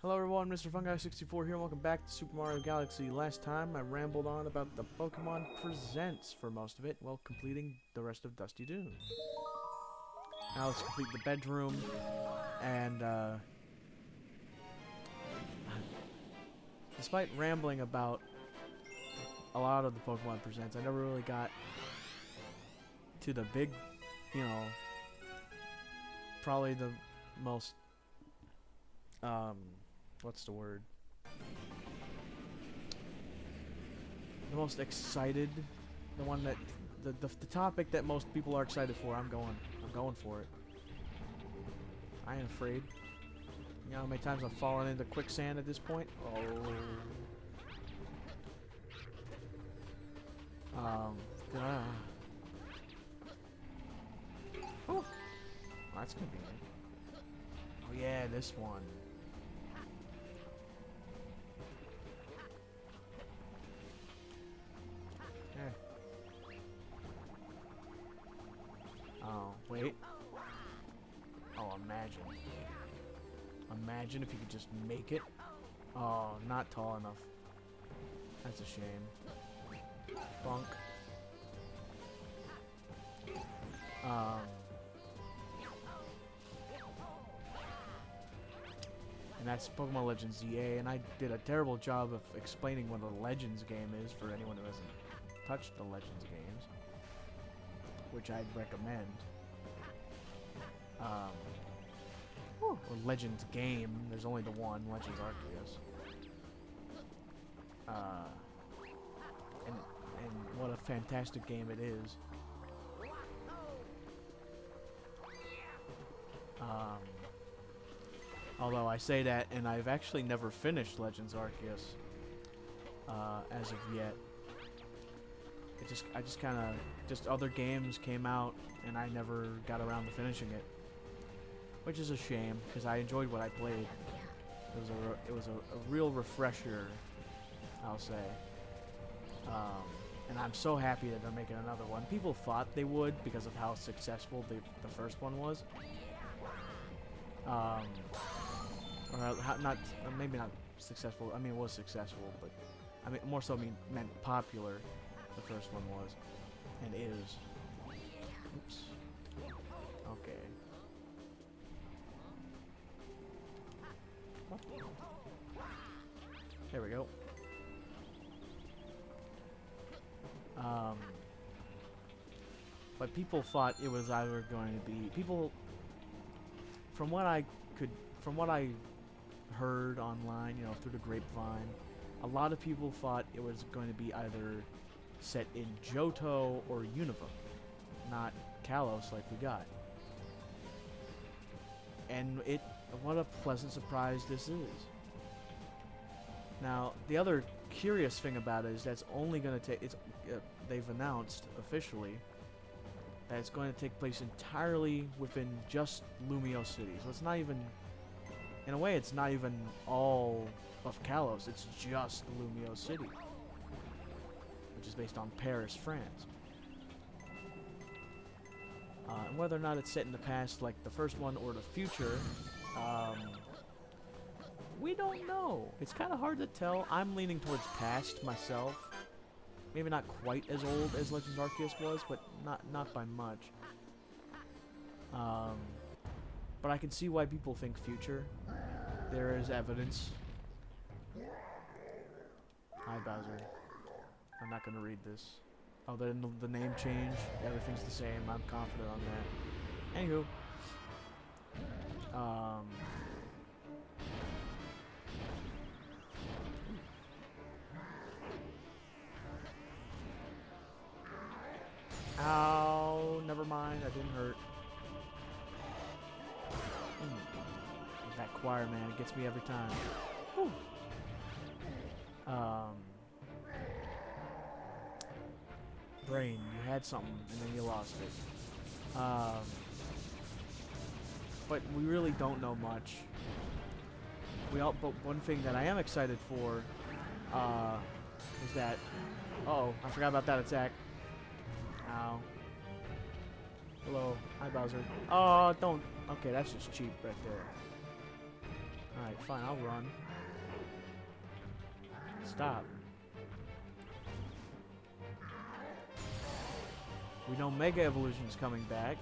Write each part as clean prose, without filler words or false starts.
Hello everyone, Mr. Fungi64 here, and welcome back to Super Mario Galaxy. Last time I rambled on about the Pokemon Presents for most of it, while completing the rest of Dusty Dune. Now let's complete the bedroom, and despite rambling about a lot of the Pokemon Presents, I never really got to the big, you know, probably the most, what's the word? The most excited, the one that, the topic that most people are excited for. I'm going for it. I ain't afraid. You know how many times I've fallen into quicksand at this point? Oh. Ah. Oh, that's convenient. Oh yeah, this one. Eh. Oh, wait. Oh, imagine. Imagine if you could just make it. Oh, not tall enough. That's a shame. Bunk. And that's Pokemon Legends EA, and I did a terrible job of explaining what a Legends game is for anyone who hasn't touched the Legends games, which I'd recommend. Or Legends game. There's only the one, Legends Arceus. And what a fantastic game it is. Although I say that, and I've actually never finished Legends Arceus as of yet. I just kind of other games came out, and I never got around to finishing it, which is a shame because I enjoyed what I played. It was a real refresher, I'll say. And I'm so happy that they're making another one. People thought they would because of how successful the first one was. Or maybe not successful. I mean, it was successful, but I mean more so meant popular. The first one was, and is. Oops. Okay. There we go. But people thought it was either going to be from what I heard online, you know, through the grapevine, a lot of people thought it was going to be either set in Johto or Unova, not Kalos like we got. And what a pleasant surprise this is. Now, the other curious thing about it is that's only going to take, they've announced officially that it's going to take place entirely within just Lumio City. So it's not even, in a way, it's not even all of Kalos. It's just Lumio City, which is based on Paris, France. And whether or not it's set in the past like the first one or the future, we don't know. It's kind of hard to tell. I'm leaning towards past myself. Maybe not quite as old as Legends Arceus was, but not by much. But I can see why people think future. There is evidence. Hi, Bowser. I'm not gonna read this. Oh, the name change. Everything's the same. I'm confident on that. Anywho. Ow, never mind, that didn't hurt. That choir, man, it gets me every time. Whew. Brain, you had something, and then you lost it. But we really don't know much. But one thing that I am excited for, is that, uh-oh, I forgot about that attack. Ow. Hello. Hi, Bowser. Oh, don't. Okay, that's just cheap right there. Alright, fine, I'll run. Stop. We know Mega Evolution's coming back.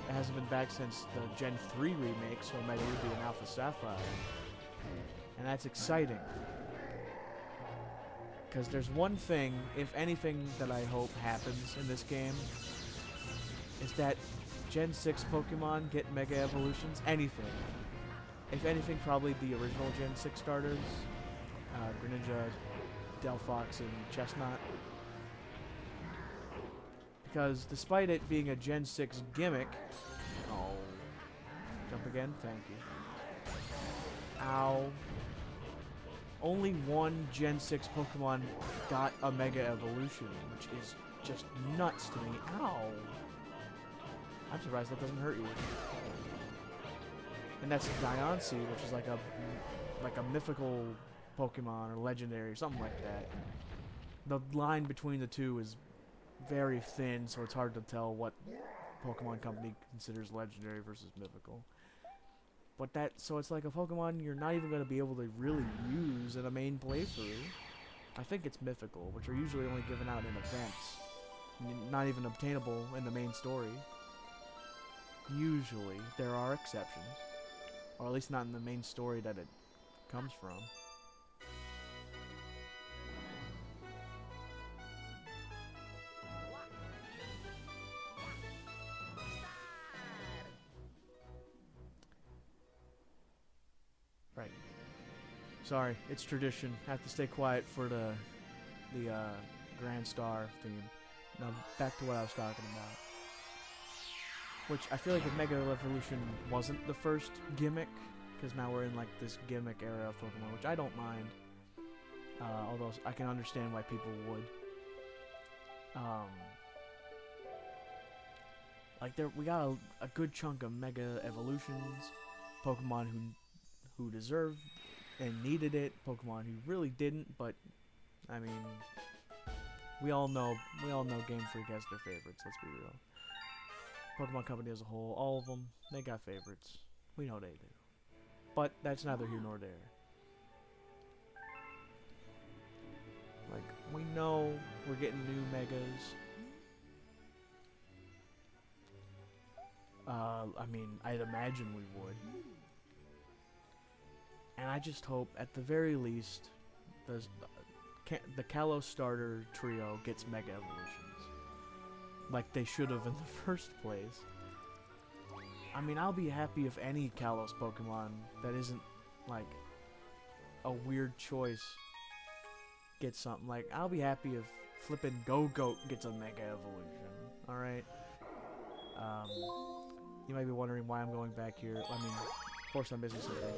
It hasn't been back since the Gen 3 remake, so Mega Ruby and Alpha Sapphire. And that's exciting. Because there's one thing, if anything, that I hope happens in this game, is that Gen 6 Pokemon get Mega Evolutions. Anything. If anything, probably the original Gen 6 starters. Greninja, Delphox, and Chestnut. Because despite it being a Gen 6 gimmick... Oh. Jump again? Thank you. Ow. Only one Gen 6 Pokemon got a Mega Evolution, which is just nuts to me. Ow. I'm surprised that doesn't hurt you. And that's Diancie, which is like a mythical Pokemon or legendary, something like that. The line between the two is very thin, so it's hard to tell what Pokemon company considers legendary versus mythical. But so it's like a Pokemon you're not even going to be able to really use in a main playthrough. I think it's mythical, which are usually only given out in events. Not even obtainable in the main story. Usually. There are exceptions. Or at least not in the main story that it comes from. Right. Sorry, it's tradition. I have to stay quiet for the Grand Star theme. Now back to what I was talking about. Which I feel like if Mega Evolution wasn't the first gimmick, because now we're in like this gimmick era of Pokemon, which I don't mind. Although I can understand why people would. Like we got a good chunk of Mega Evolutions, Pokemon who deserved and needed it, Pokemon who really didn't, but I mean, we all know Game Freak has their favorites, let's be real. Pokemon Company as a whole, all of them, they got favorites. We know they do. But that's neither here nor there. Like, we know we're getting new Megas. I mean, I'd imagine we would. And I just hope, at the very least, the Kalos starter trio gets Mega Evolutions. Like they should have in the first place. I mean, I'll be happy if any Kalos Pokemon that isn't, like, a weird choice gets something. Like, I'll be happy if flippin' Go-Goat gets a Mega Evolution. Alright? You might be wondering why I'm going back here. I mean, of course I'm missing something.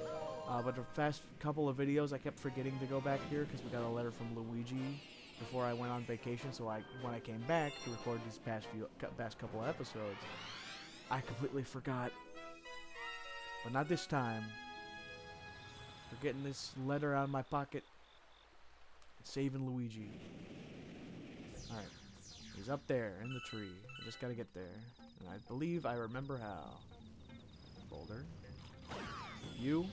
But the past couple of videos, I kept forgetting to go back here because we got a letter from Luigi before I went on vacation. So when I came back to record these past couple of episodes, I completely forgot. But not this time. We're getting this letter out of my pocket. Saving Luigi. Alright. He's up there in the tree. I just gotta get there. And I believe I remember how. Boulder. You?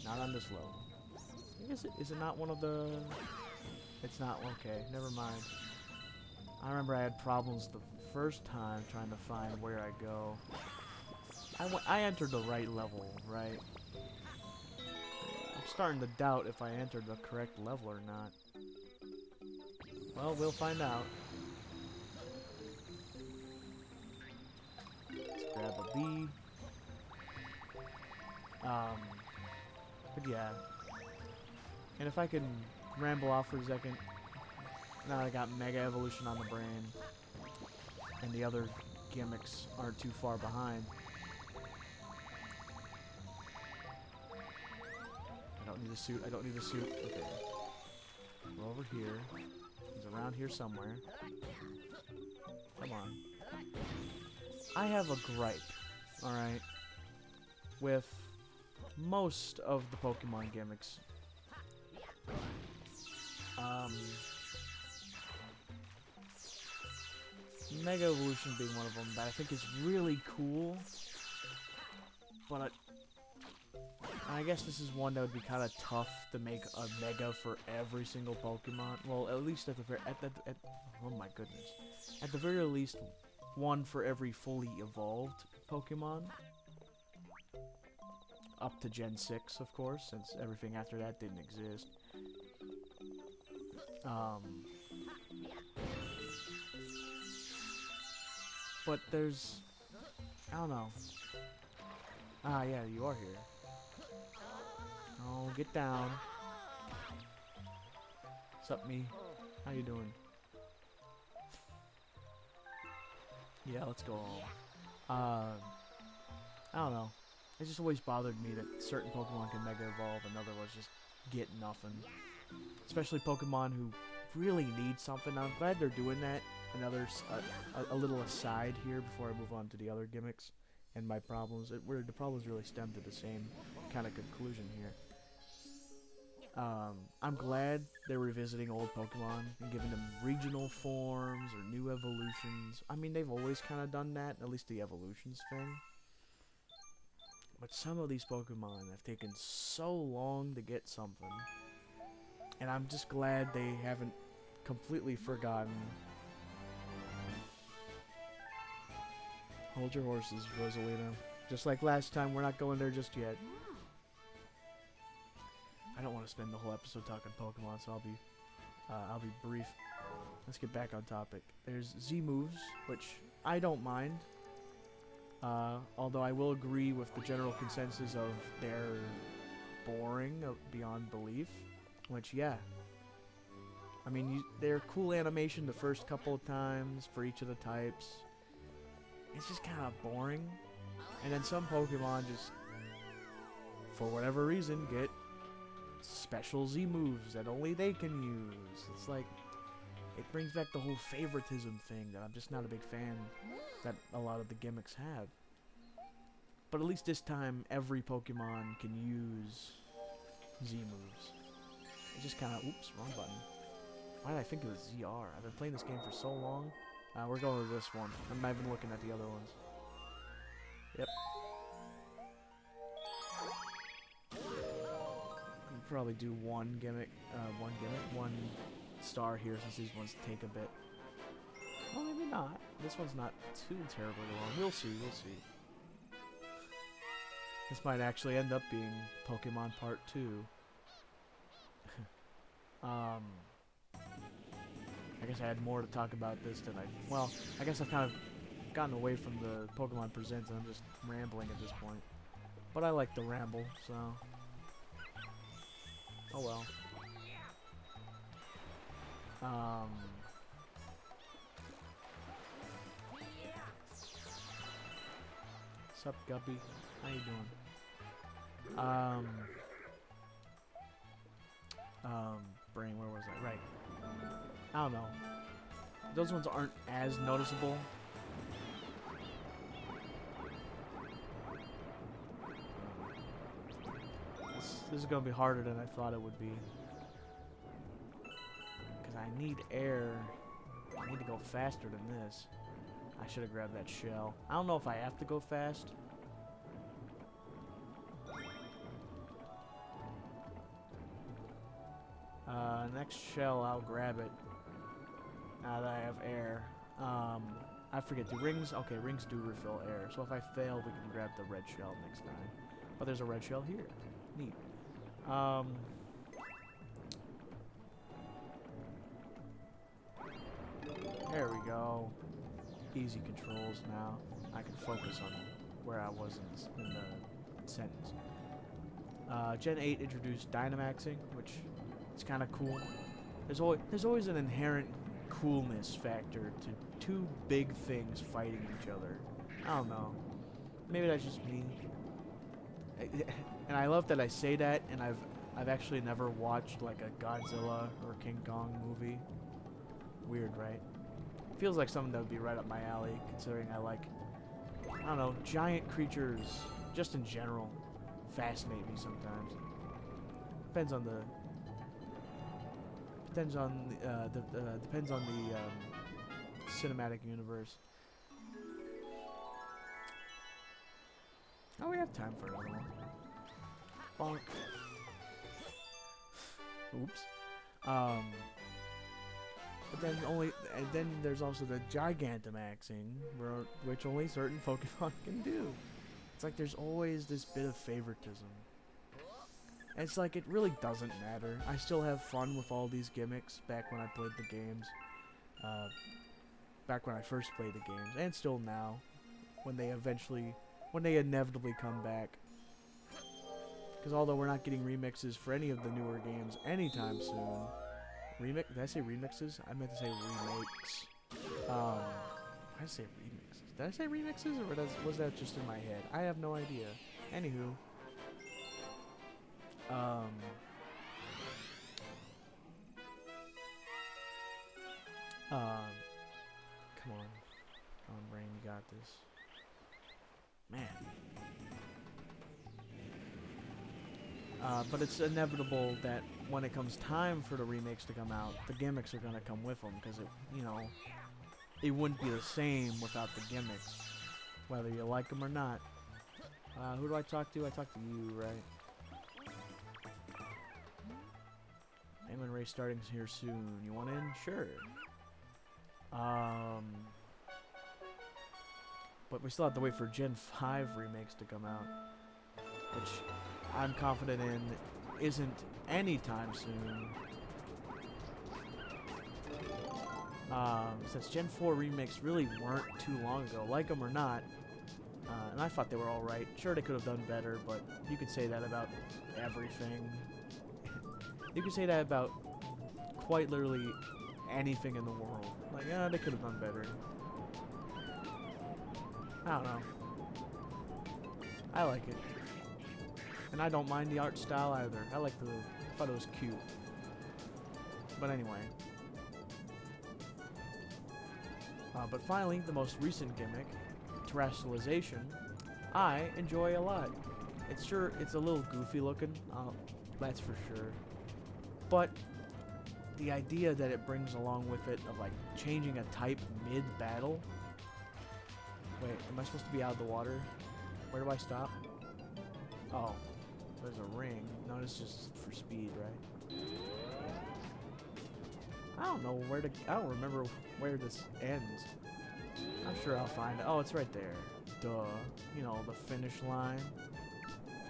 Not on this level. Is it not one of the... It's not. Okay, never mind. I remember I had problems the first time trying to find where I go. I entered the right level, right? I'm starting to doubt if I entered the correct level or not. Well, we'll find out. Let's grab a bee. But yeah. And if I can ramble off for a second, now that I got Mega Evolution on the brain, and the other gimmicks aren't too far behind. I don't need a suit, I don't need a suit. Okay. We're over here. He's around here somewhere. Come on. I have a gripe, alright, with most of the Pokemon gimmicks. Mega Evolution being one of them that I think is really cool, but I guess this is one that would be kind of tough to make a mega for every single Pokemon. Well, at least at the very oh my goodness, at the very least, one for every fully evolved Pokemon. Up to Gen 6, of course, since everything after that didn't exist. But there's, I don't know. Ah, yeah, you are here. Oh, get down. What's up, me? How you doing? Yeah, let's go home. I don't know. It just always bothered me that certain Pokemon can Mega Evolve and other ones just get nothing. Especially Pokemon who really need something. I'm glad they're doing that. Another, a little aside here before I move on to the other gimmicks and my problems. Where the problems really stem to the same kind of conclusion here. I'm glad they're revisiting old Pokemon and giving them regional forms or new evolutions. I mean, they've always kind of done that, at least the evolutions thing. But some of these Pokemon have taken so long to get something. And I'm just glad they haven't completely forgotten. Hold your horses, Rosalina. Just like last time, we're not going there just yet. I don't want to spend the whole episode talking Pokemon, so I'll be brief. Let's get back on topic. There's Z moves, which I don't mind. Although I will agree with the general consensus of they're boring beyond belief. Which, yeah. I mean, they're cool animation the first couple of times for each of the types. It's just kind of boring. And then some Pokemon just, for whatever reason, get special Z moves that only they can use. It's like, it brings back the whole favoritism thing that I'm just not a big fan that a lot of the gimmicks have. But at least this time, every Pokemon can use Z moves. It just kind of, oops, wrong button. Why did I think it was ZR? I've been playing this game for so long. We're going with this one. I'm not even looking at the other ones. Yep. We'll probably do one star here since these ones take a bit. Well, maybe not. This one's not too terribly long. We'll see, we'll see. This might actually end up being Pokemon Part 2. I guess I had more to talk about this than well, I guess I've kind of gotten away from the Pokemon Presents and I'm just rambling at this point. But I like the ramble, so... Oh well. Sup, Guppy? How you doing? Brain, where was I? Right. I don't know. Those ones aren't as noticeable. This is gonna be harder than I thought it would be. Because I need air. I need to go faster than this. I should have grabbed that shell. I don't know if I have to go fast. Next shell, I'll grab it. Now that I have air. I forget, do rings? Okay, rings do refill air. So if I fail, we can grab the red shell next time. But there's a red shell here. Neat. There we go. Easy controls now. I can focus on where I was in the sentence. Gen 8 introduced Dynamaxing, which is kind of cool. There's always an inherent coolness factor to two big things fighting each other. I don't know. Maybe that's just me. And I love that I say that, and I've actually never watched like a Godzilla or King Kong movie. Weird, right? Feels like something that would be right up my alley, considering I like, I don't know, giant creatures, just in general, fascinate me sometimes. Depends on the cinematic universe. Oh, we have time for another one. bonk. Oops. But then there's also the Gigantamaxing, which only certain Pokemon can do. It's like there's always this bit of favoritism. And it's like it really doesn't matter. I still have fun with all these gimmicks back when I played the games. Back when I first played the games, and still now, when they inevitably come back. Because although we're not getting remixes for any of the newer games anytime soon, did I say remixes? I meant to say remakes. I say remixes. Did I say remixes, or was that just in my head? I have no idea. Anywho. Come on, brain, you got this. Man. But it's inevitable that when it comes time for the remakes to come out, the gimmicks are gonna come with them, because it wouldn't be the same without the gimmicks, whether you like them or not. Who do I talk to? I talk to you, right? Aimon race starting here soon. You want in? Sure. But we still have to wait for Gen 5 remakes to come out, which I'm confident in isn't anytime soon. Since Gen 4 remakes really weren't too long ago, like them or not, and I thought they were alright. Sure, they could have done better, but you could say that about everything. You could say that about quite literally anything in the world. Like, yeah, they could have done better. I don't know. I like it. And I don't mind the art style either. I thought it was cute. But anyway. But finally, the most recent gimmick, terrestrialization, I enjoy a lot. It's a little goofy looking, that's for sure. But the idea that it brings along with it of like changing a type mid-battle. Wait, am I supposed to be out of the water? Where do I stop? Oh, there's a ring. No, it's just for speed, right? I don't remember where this ends. I'm sure I'll find it. Oh, it's right there. Duh. You know, the finish line.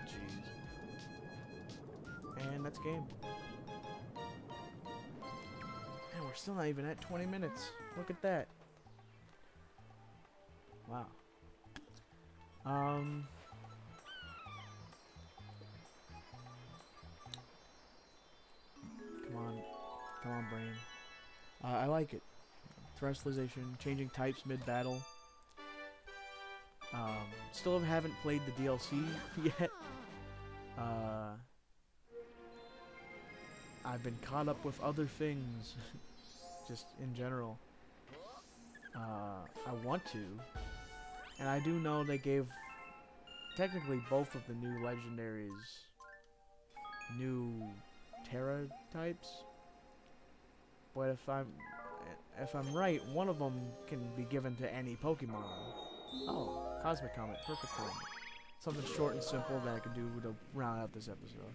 Jeez. And that's game. And we're still not even at 20 minutes. Look at that. Wow. Come on, brain. I like it. Terrestrialization, changing types mid-battle. Still haven't played the DLC yet. I've been caught up with other things, just in general. I want to, and I do know they gave technically both of the new legendaries new Terra types. But if I'm right, one of them can be given to any Pokemon. Oh, Cosmic Comet, perfect thing. Something short and simple that I can do to round out this episode.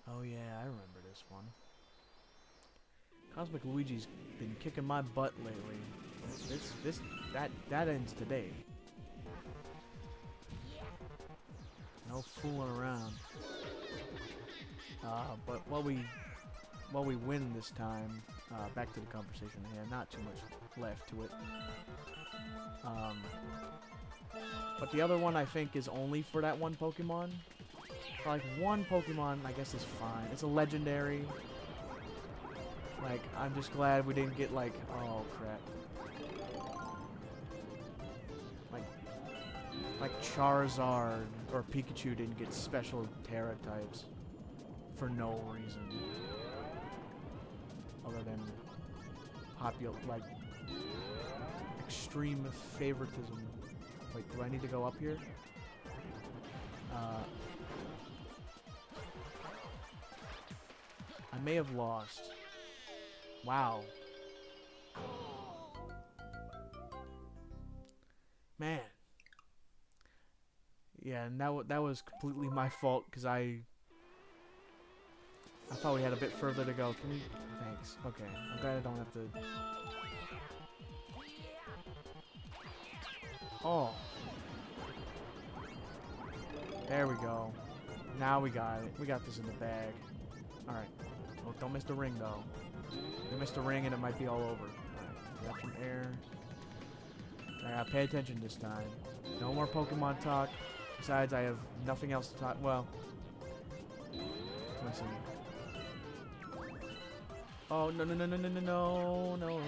Oh yeah, I remember this one. Cosmic Luigi's been kicking my butt lately. That ends today. No fooling around. But while we win this time, back to the conversation here. Not too much left to it. But the other one I think is only for that one Pokemon. For like one Pokemon, I guess is fine. It's a legendary. Like, I'm just glad we didn't get like, oh crap. Like Charizard or Pikachu didn't get special Terra types for no reason. Other than like extreme favoritism. Wait, do I need to go up here? may have lost. Wow. Man. Yeah, and that was completely my fault because I thought we had a bit further to go. Can we? Thanks. Okay, I'm glad I don't have to. Oh. There we go. Now we got it. We got this in the bag. Alright. Oh, don't miss the ring, though. You missed the ring and it might be all over. Alright. Got some air. I gotta pay attention this time. No more Pokemon talk. Besides, I have nothing else to talk. Well. Let's see. Oh, no, no, no, no, no, no, no, no.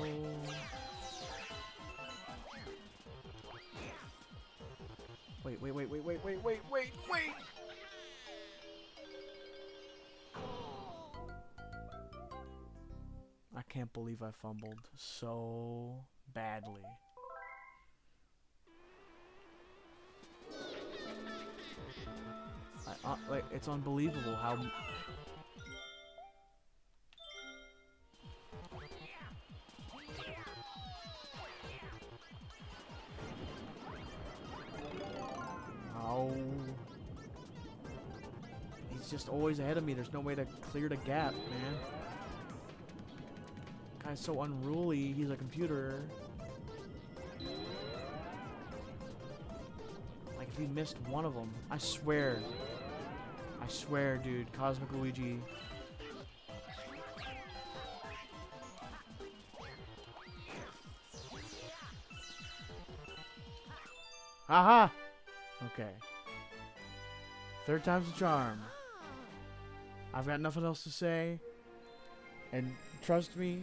Wait, wait, wait, wait, wait, wait, wait, wait, wait! I can't believe I fumbled so badly. Like, it's unbelievable how... Oh. He's just always ahead of me. There's no way to clear the gap, man. Guy's so unruly. He's a computer. Like, if he missed one of them, I swear, dude, Cosmic Luigi. Haha! Okay. Third time's a charm. I've got nothing else to say. And trust me,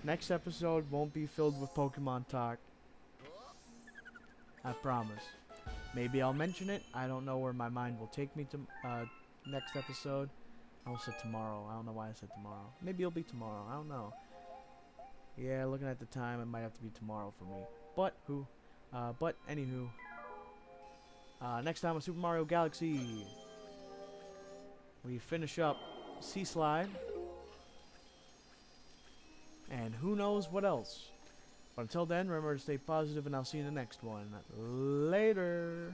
next episode won't be filled with Pokemon talk. I promise. Maybe I'll mention it. I don't know where my mind will take me to next episode. I almost said tomorrow. I don't know why I said tomorrow. Maybe it'll be tomorrow. I don't know. Yeah, looking at the time, it might have to be tomorrow for me. But anywho. Next time on Super Mario Galaxy, we finish up Sea Slide. And who knows what else. But until then, remember to stay positive, and I'll see you in the next one. Later.